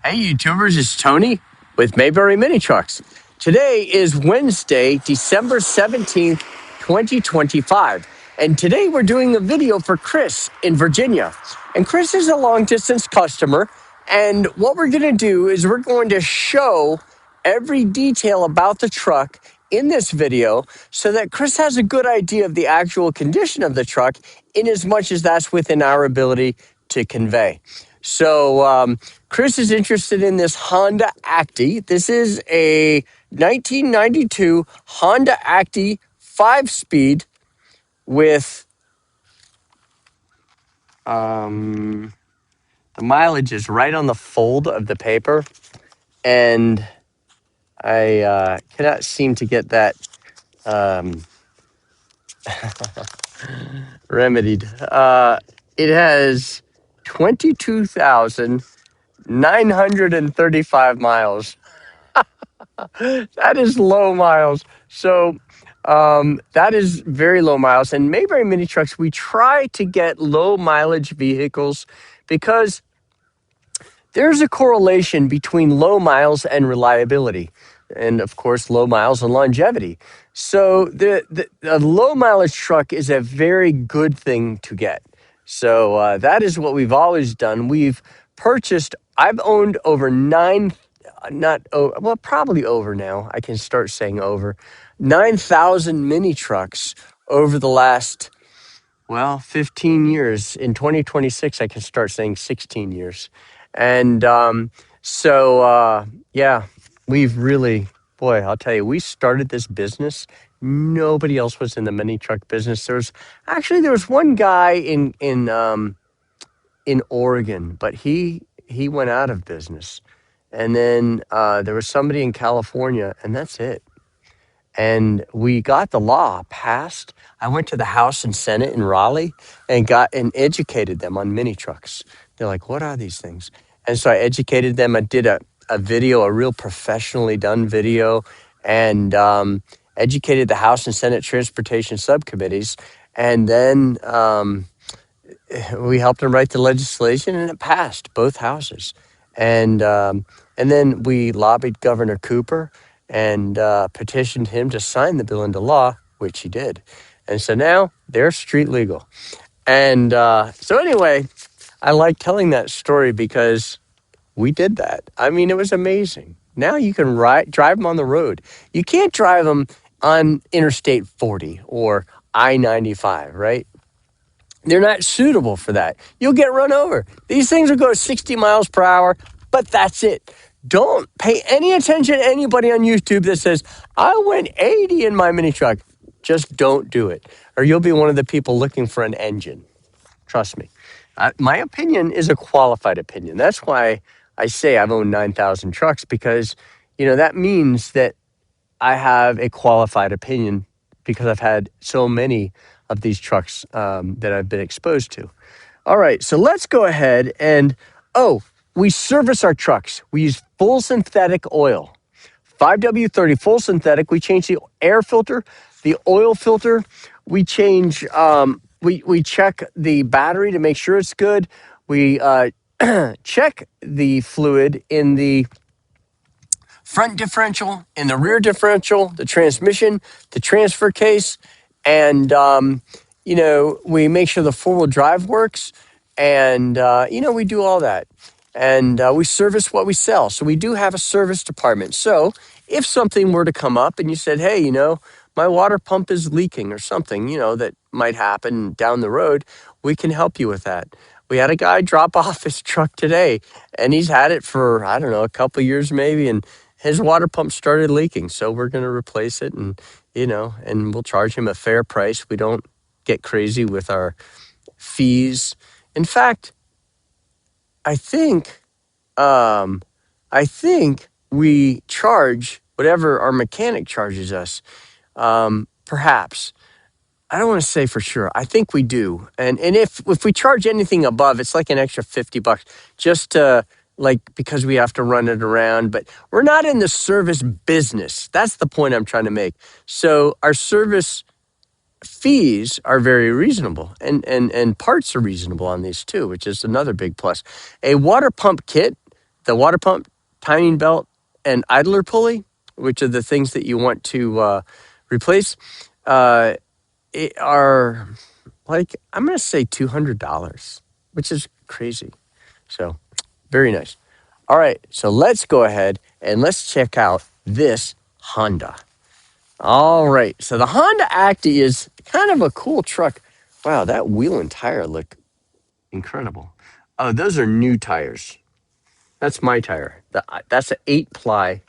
Hey YouTubers, it's Tony with Mayberry Mini Trucks. Today is Wednesday, December 17th, 2025. And today we're doing a video for Chris in Virginia. And Chris is a long distance customer. And what we're gonna do is we're going to show every detail about the truck in this video so that Chris has a good idea of the actual condition of the truck in as much as that's within our ability to convey. So Chris is interested in this Honda ACTY. This is a 1992 Honda ACTY 5-speed with the mileage is right on the fold of the paper, and I cannot seem to get that remedied. It has 22,935 miles. That is low miles. So that is very low miles. And Mayberry Mini Trucks, we try to get low mileage vehicles because there's a correlation between low miles and reliability. And of course, low miles and longevity. So the low mileage truck is a very good thing to get. So that is what we've always done. We've purchased, I've owned over probably over now. I can start saying over 9,000 mini trucks over the last, 15 years. In 2026, I can start saying 16 years. And yeah, we've really, boy, I'll tell you, we started this business. Nobody else was in the mini truck business. There was one guy in Oregon, but he went out of business. And then there was somebody in California, and that's it. And we got the law passed. I went to the House and Senate in Raleigh and educated them on mini trucks. They're like, what are these things? And so I educated them. I did a video, a real professionally done video, and educated the House and Senate transportation subcommittees. And then we helped them write the legislation, and it passed both houses. And then we lobbied Governor Cooper and petitioned him to sign the bill into law, which he did. And so now they're street legal. And so anyway, I like telling that story because we did that. I mean, it was amazing. Now you can drive them on the road. You can't drive them on Interstate 40 or I-95, right? They're not suitable for that. You'll get run over. These things will go 60 miles per hour, but that's it. Don't pay any attention to anybody on YouTube that says, I went 80 in my mini truck. Just don't do it, or you'll be one of the people looking for an engine. Trust me. My opinion is a qualified opinion. That's why I say I've owned 9,000 trucks, because, that means that I have a qualified opinion because I've had so many of these trucks that I've been exposed to. All right, so let's go ahead and, we service our trucks. We use full synthetic oil, 5W30 full synthetic. We change the air filter, the oil filter. We change, we check the battery to make sure it's good. We check the fluid in the front differential, in the rear differential, the transmission, the transfer case, and we make sure the four-wheel drive works, and we do all that, and we service what we sell. So we do have a service department. So if something were to come up and you said, hey, my water pump is leaking or something, that might happen down the road, we can help you with that. We had a guy drop off his truck today, and he's had it for, I don't know, a couple of years maybe, and his water pump started leaking. So we're going to replace it, and, and we'll charge him a fair price. We don't get crazy with our fees. In fact, I think we charge whatever our mechanic charges us. Perhaps. I don't want to say for sure. I think we do. And if we charge anything above, it's like an extra $50 just to, because we have to run it around. But we're not in the service business. That's the point I'm trying to make. So our service fees are very reasonable, and parts are reasonable on these too, which is another big plus. A water pump kit the water pump, timing belt, and idler pulley, which are the things that you want to replace, uh, are like, I'm going to say $200, which is crazy. So very nice. All right, so let's go ahead and let's check out this Honda. All right, so the Honda ACTY is kind of a cool truck. Wow, that wheel and tire look incredible. Oh, those are new tires. That's my tire. That's an 8-ply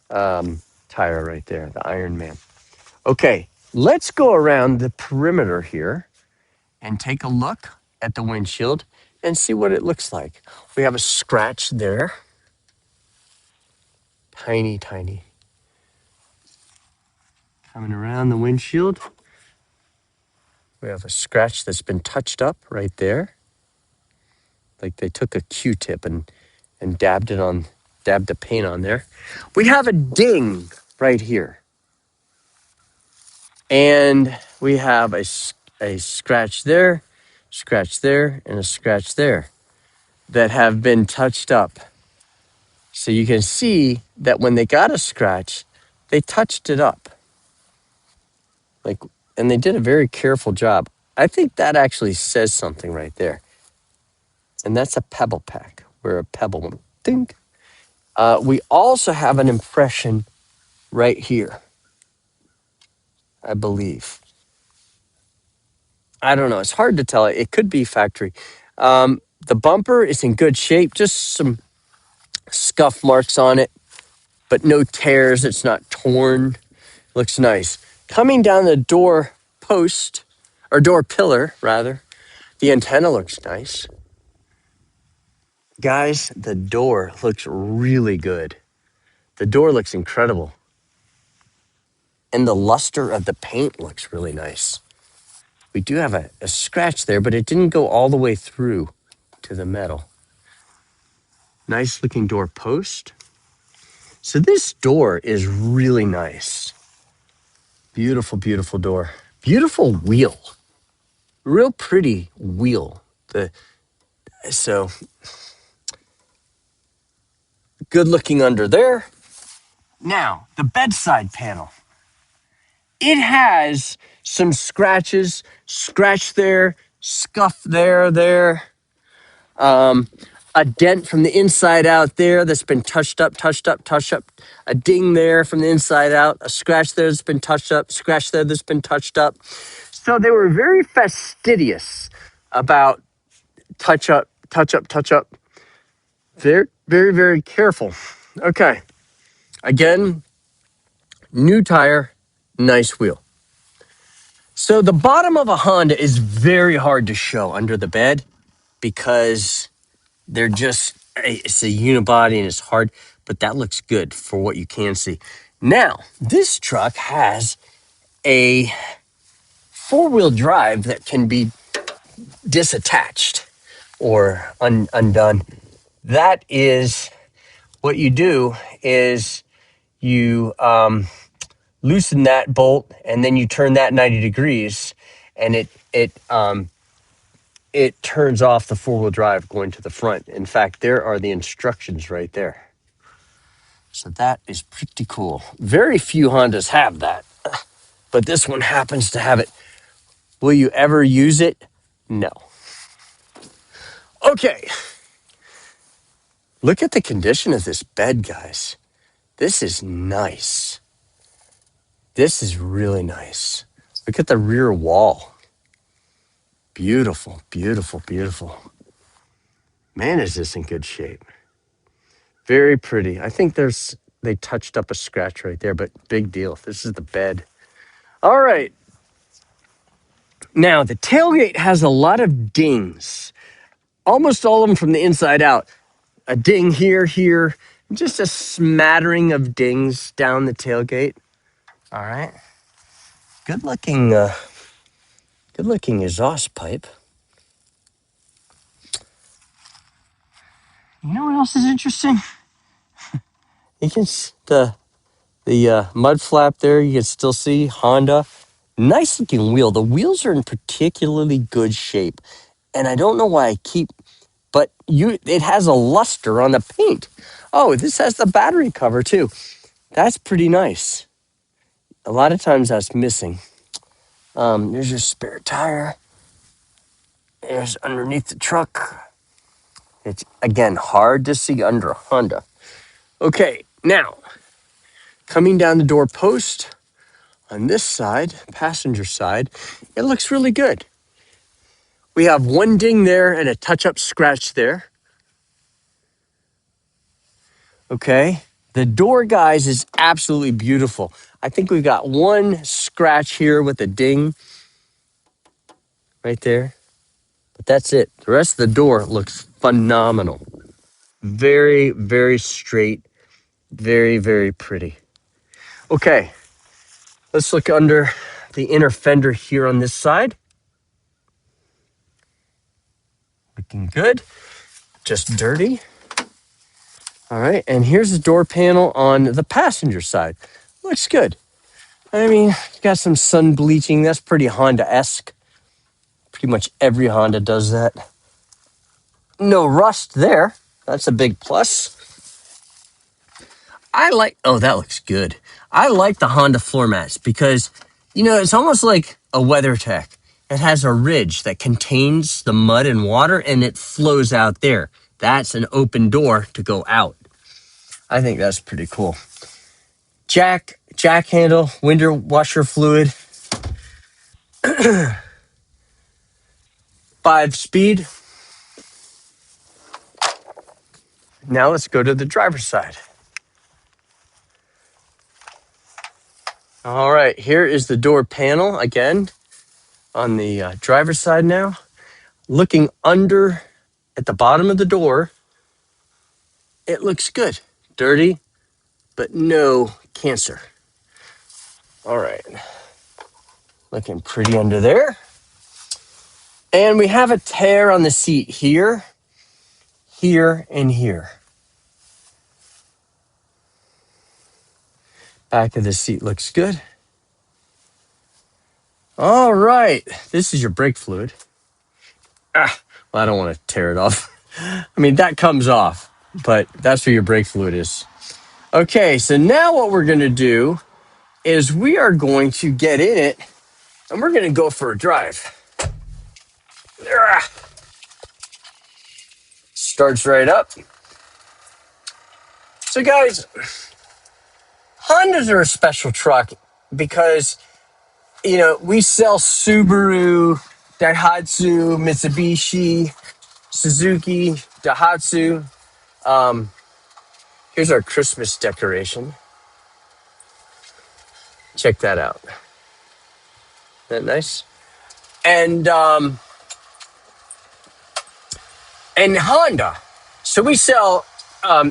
tire right there, the Iron Man. Okay, let's go around the perimeter here and take a look at the windshield and see what it looks like. We have a scratch there. Tiny, tiny. Coming around the windshield, we have a scratch that's been touched up right there. Like they took a Q-tip and dabbed the paint on there. We have a ding right here. And we have a scratch there, and a scratch there that have been touched up. So you can see that when they got a scratch, they touched it up. And they did a very careful job. I think that actually says something right there. And that's a pebble pack, where a pebble went ding. We also have an impression right here, I believe. I don't know. It's hard to tell. It could be factory. The bumper is in good shape, just some scuff marks on it, but no tears. It's not torn. Looks nice. Coming down the door post, or door pillar, rather, the antenna looks nice. Guys, the door looks really good. The door looks incredible. And the luster of the paint looks really nice. We do have a scratch there, but it didn't go all the way through to the metal. Nice looking door post. So this door is really nice. Beautiful, beautiful door. Beautiful wheel. Real pretty wheel. So good looking under there. Now, the bedside panel. It has some scratches, scratch there, scuff there. A dent from the inside out there that's been touched up. A ding there from the inside out. A scratch there that's been touched up. Scratch there that's been touched up. So they were very fastidious about touch up. Very, very, very careful. Okay. Again, new tire, nice wheel. So the bottom of a Honda is very hard to show under the bed because it's a unibody and it's hard, but that looks good for what you can see. Now, this truck has a 4-wheel drive that can be disattached or undone. That is what you do is you loosen that bolt and then you turn that 90 degrees and it turns off the 4-wheel drive going to the front. In fact, there are the instructions right there. So that is pretty cool. Very few Hondas have that, but this one happens to have it. Will you ever use it? No. Okay. Look at the condition of this bed, guys. This is nice. This is really nice. Look at the rear wall. Beautiful, beautiful, beautiful. Man, is this in good shape. Very pretty. I think they touched up a scratch right there, but big deal. This is the bed. All right. Now, the tailgate has a lot of dings. Almost all of them from the inside out. A ding here, just a smattering of dings down the tailgate. All right. Good looking exhaust pipe. You know what else is interesting? You can the mud flap there. You can still see Honda. Nice looking wheel. The wheels are in particularly good shape, and I don't know why I keep but it has a luster on the paint. Oh, this has the battery cover too. That's pretty nice. A lot of times that's missing. There's your spare tire. There's underneath the truck. It's, again, hard to see under a Honda. Okay, now, coming down the door post on this side, passenger side, it looks really good. We have one ding there and a touch-up scratch there. Okay, the door, guys, is absolutely beautiful. I think we've got one scratch here with a ding right there. But that's it. The rest of the door looks phenomenal. Very, very straight. Very, very pretty. Okay, let's look under the inner fender here on this side. Looking good. Just dirty. All right, and here's the door panel on the passenger side. Looks good. I mean, got some sun bleaching. That's pretty Honda-esque. Pretty much every Honda does that. No rust there. That's a big plus. Oh, that looks good. I like the Honda floor mats because, it's almost like a WeatherTech. It has a ridge that contains the mud and water, and it flows out there. That's an open door to go out. I think that's pretty cool. Jack handle, window washer fluid. 5-speed. Now let's go to the driver's side. All right, here is the door panel again on the driver's side now. Looking under at the bottom of the door, it looks good. Dirty, but no cancer. All right. Looking pretty under there. And we have a tear on the seat here, here, and here. Back of the seat looks good. All right. This is your brake fluid. Well, I don't want to tear it off. I mean, that comes off, but that's where your brake fluid is. Okay, so now what we're going to do is we are going to get in it and we're going to go for a drive. Starts right up. So guys, Hondas are a special truck because, we sell Subaru, Daihatsu, Mitsubishi, Suzuki, Daihatsu. Here's our Christmas decoration. Check that out. Isn't that nice? And Honda. So we sell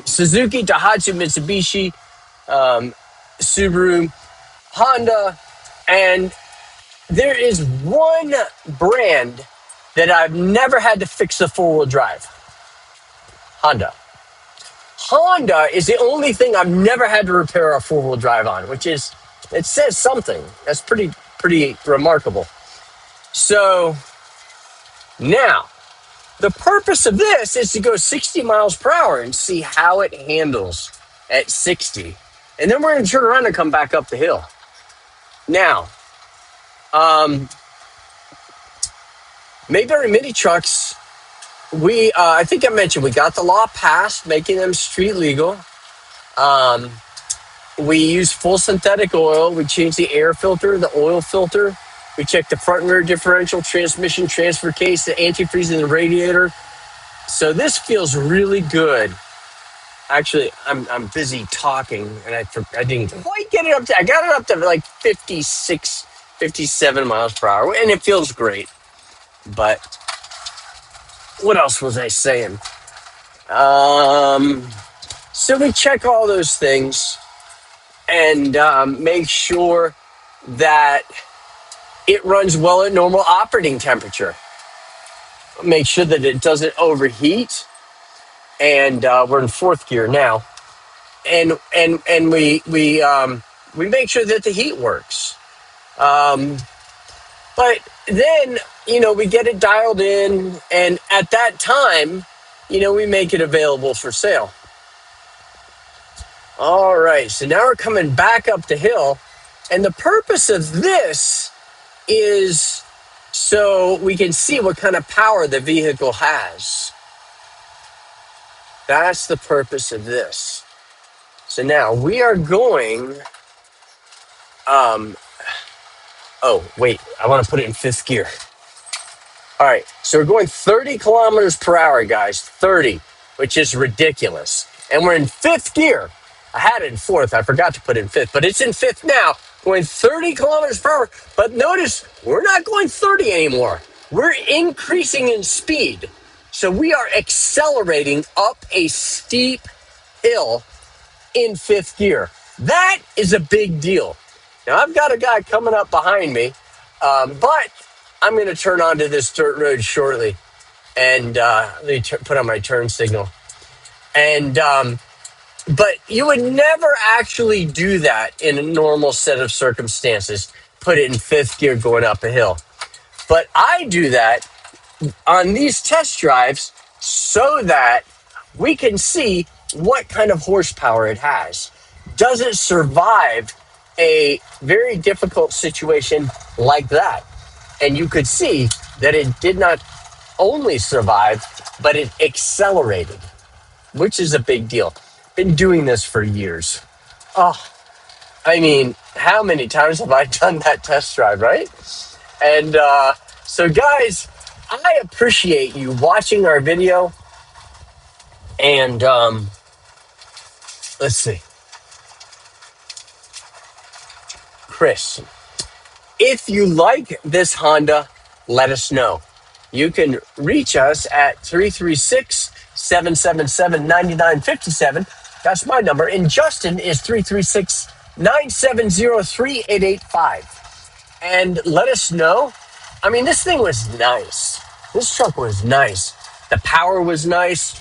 Suzuki, Daihatsu, Mitsubishi, Subaru, Honda, and there is one brand that I've never had to fix a four-wheel drive. Honda. Honda is the only thing I've never had to repair a four-wheel drive on, which is, it says something. That's pretty remarkable. So now, the purpose of this is to go 60 miles per hour and see how it handles at 60. And then we're going to turn around and come back up the hill. Now, Mayberry mini trucks, I think I mentioned we got the law passed, making them street legal. We use full synthetic oil. We change the air filter, the oil filter. We check the front and rear differential, transmission, transfer case, the antifreeze in the radiator. So this feels really good. Actually, I'm busy talking, and I didn't quite get it up to. I got it up to like 56, 57 miles per hour, and it feels great. But what else was I saying? So we check all those things and make sure that it runs well at normal operating temperature. Make sure that it doesn't overheat. And we're in fourth gear now. And we make sure that the heat works. But then, we get it dialed in, and at that time, we make it available for sale. All right, so now we're coming back up the hill, and the purpose of this is so we can see what kind of power the vehicle has. That's the purpose of this. So now we are going, oh, wait, I want to put it in fifth gear. All right, so we're going 30 kilometers per hour, guys, 30, which is ridiculous. And we're in fifth gear. I had it in fourth. I forgot to put it in fifth, but it's in fifth now, going 30 kilometers per hour. But notice we're not going 30 anymore. We're increasing in speed. So we are accelerating up a steep hill in fifth gear. That is a big deal. Now, I've got a guy coming up behind me, but I'm going to turn onto this dirt road shortly, and let me put on my turn signal. And but you would never actually do that in a normal set of circumstances, put it in fifth gear going up a hill. But I do that on these test drives so that we can see what kind of horsepower it has. Does it survive a very difficult situation like that? And you could see that it did not only survive, but it accelerated, which is a big deal. Been doing this for years. Oh, I mean, how many times have I done that test drive, right? And so, guys, I appreciate you watching our video. And let's see. Chris, if you like this Honda, let us know. You can reach us at 336-777-9957. That's my number. And Justin is 336-970-3885. And let us know. I mean, this thing was nice. This truck was nice. The power was nice.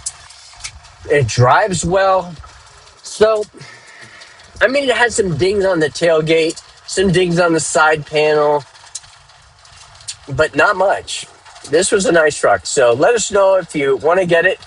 It drives well. So, I mean, it had some dings on the tailgate, some dings on the side panel, but not much. This was a nice truck. So let us know if you want to get it.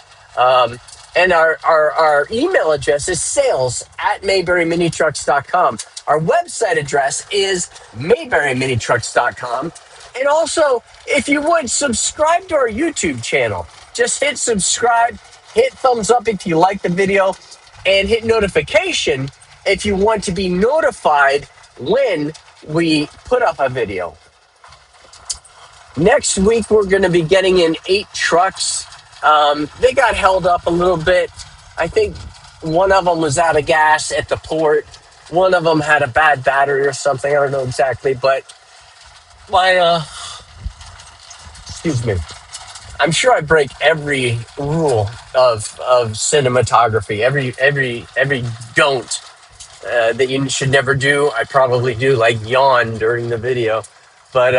And our email address is sales@mayberryminitrucks.com. Our website address is mayberryminitrucks.com. And also, if you would, subscribe to our YouTube channel. Just hit subscribe, hit thumbs up if you like the video, and hit notification if you want to be notified when we put up a video. Next week, we're going to be getting in 8 trucks. They got held up a little bit. I think one of them was out of gas at the port. One of them had a bad battery or something. I don't know exactly, but excuse me. I'm sure I break every rule of cinematography, every don't that you should never do. I probably do, like yawn during the video. But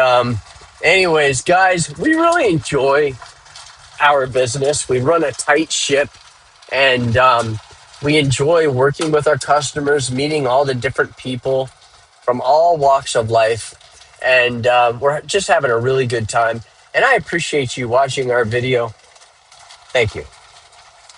anyways, guys, we really enjoy our business. We run a tight ship, and we enjoy working with our customers, meeting all the different people from all walks of life, and we're just having a really good time. And I appreciate you watching our video. Thank you.